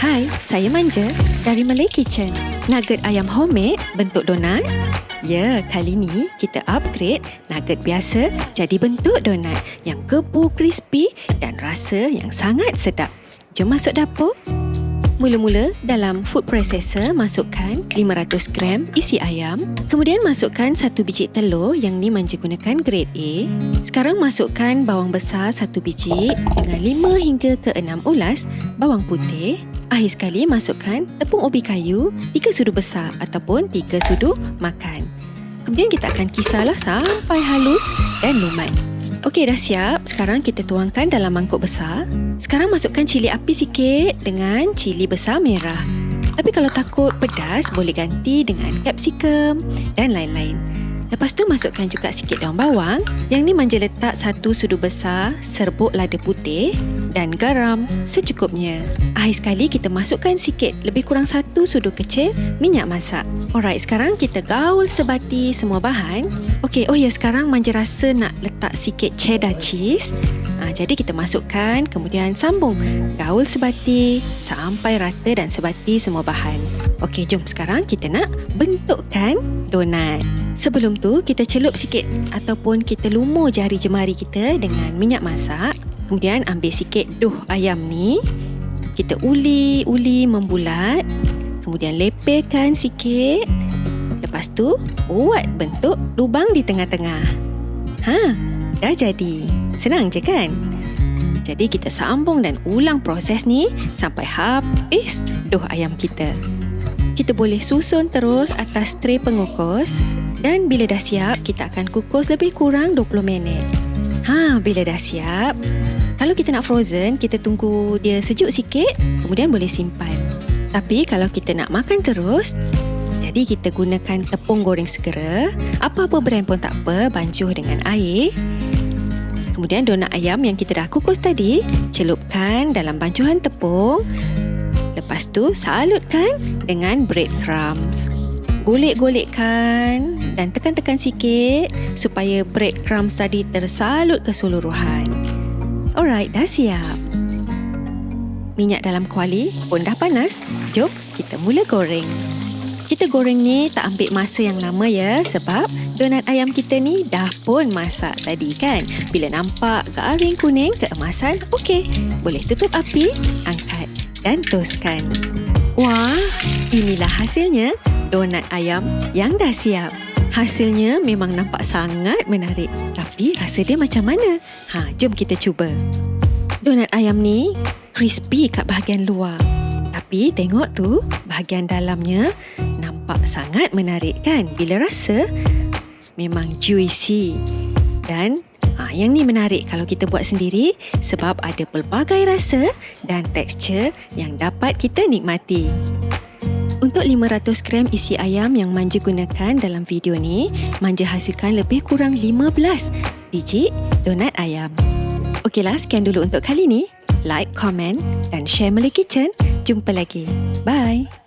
Hai, saya Manja dari Malay Kitchen. Nugget ayam homemade bentuk donat? Ya, kali ni kita upgrade nugget biasa jadi bentuk donat yang kebu crispy dan rasa yang sangat sedap. Jom masuk dapur. Mula-mula dalam food processor masukkan 500 gram isi ayam. Kemudian masukkan 1 biji telur yang ni Manja gunakan grade A. Sekarang masukkan bawang besar 1 biji dengan 5 hingga ke 6 ulas bawang putih. Akhir sekali masukkan tepung ubi kayu 3 sudu besar ataupun 3 sudu makan. Kemudian kita akan kisarlah sampai halus dan lumat. Okey, dah siap. Sekarang kita tuangkan dalam mangkuk besar. Sekarang masukkan cili api sikit dengan cili besar merah. Tapi kalau takut pedas, boleh ganti dengan capsicum dan lain-lain. Lepas tu masukkan juga sikit daun bawang. Yang ni Manja letak 1 sudu besar serbuk lada putih dan garam secukupnya. Akhir sekali kita masukkan sikit, lebih kurang 1 sudu kecil minyak masak. Alright, sekarang kita gaul sebati semua bahan. Okey, sekarang Manja rasa nak letak sikit cheddar cheese. Jadi kita masukkan, kemudian sambung gaul sebati sampai rata dan sebati semua bahan. Okey, jom sekarang kita nak bentukkan donat. Sebelum tu kita celup sikit ataupun kita lumur jari jemari kita dengan minyak masak. Kemudian ambil sikit dough ayam ni, kita uli membulat. Kemudian lepelkan sikit. Lepas tu buat bentuk lubang di tengah-tengah. Dah jadi. Senang je kan? Jadi kita sambung dan ulang proses ni sampai habis dough ayam kita. Kita boleh susun terus atas tray pengukus dan bila dah siap kita akan kukus lebih kurang 20 minit. Bila dah siap, kalau kita nak frozen, kita tunggu dia sejuk sikit, kemudian boleh simpan. Tapi kalau kita nak makan terus, jadi kita gunakan tepung goreng segera. Apa-apa brand pun tak apa, bancuh dengan air. Kemudian donat ayam yang kita dah kukus tadi, celupkan dalam bancuhan tepung. Lepas tu salutkan dengan breadcrumbs. Golek-golekkan dan tekan-tekan sikit supaya breadcrumbs tadi tersalut keseluruhan. Alright, dah siap. Minyak dalam kuali pun dah panas. Jom kita mula goreng. Kita goreng ni tak ambil masa yang lama ya, sebab donat ayam kita ni dah pun masak tadi kan. Bila nampak garing kuning keemasan, okey, boleh tutup api, angkat dan toskan. Wah, inilah hasilnya donat ayam yang dah siap. Hasilnya memang nampak sangat menarik. Tapi rasa dia macam mana? Jom kita cuba. Donat ayam ni crispy kat bahagian luar. Tapi tengok tu, bahagian dalamnya nampak sangat menarik kan? Bila rasa, memang juicy. Dan yang ni menarik kalau kita buat sendiri sebab ada pelbagai rasa dan tekstur yang dapat kita nikmati. Untuk 500 gram isi ayam yang Manja gunakan dalam video ni, Manja hasilkan lebih kurang 15 biji donat ayam. Okeylah, sekian dulu untuk kali ni. Like, komen dan share Malay Kitchen. Jumpa lagi. Bye.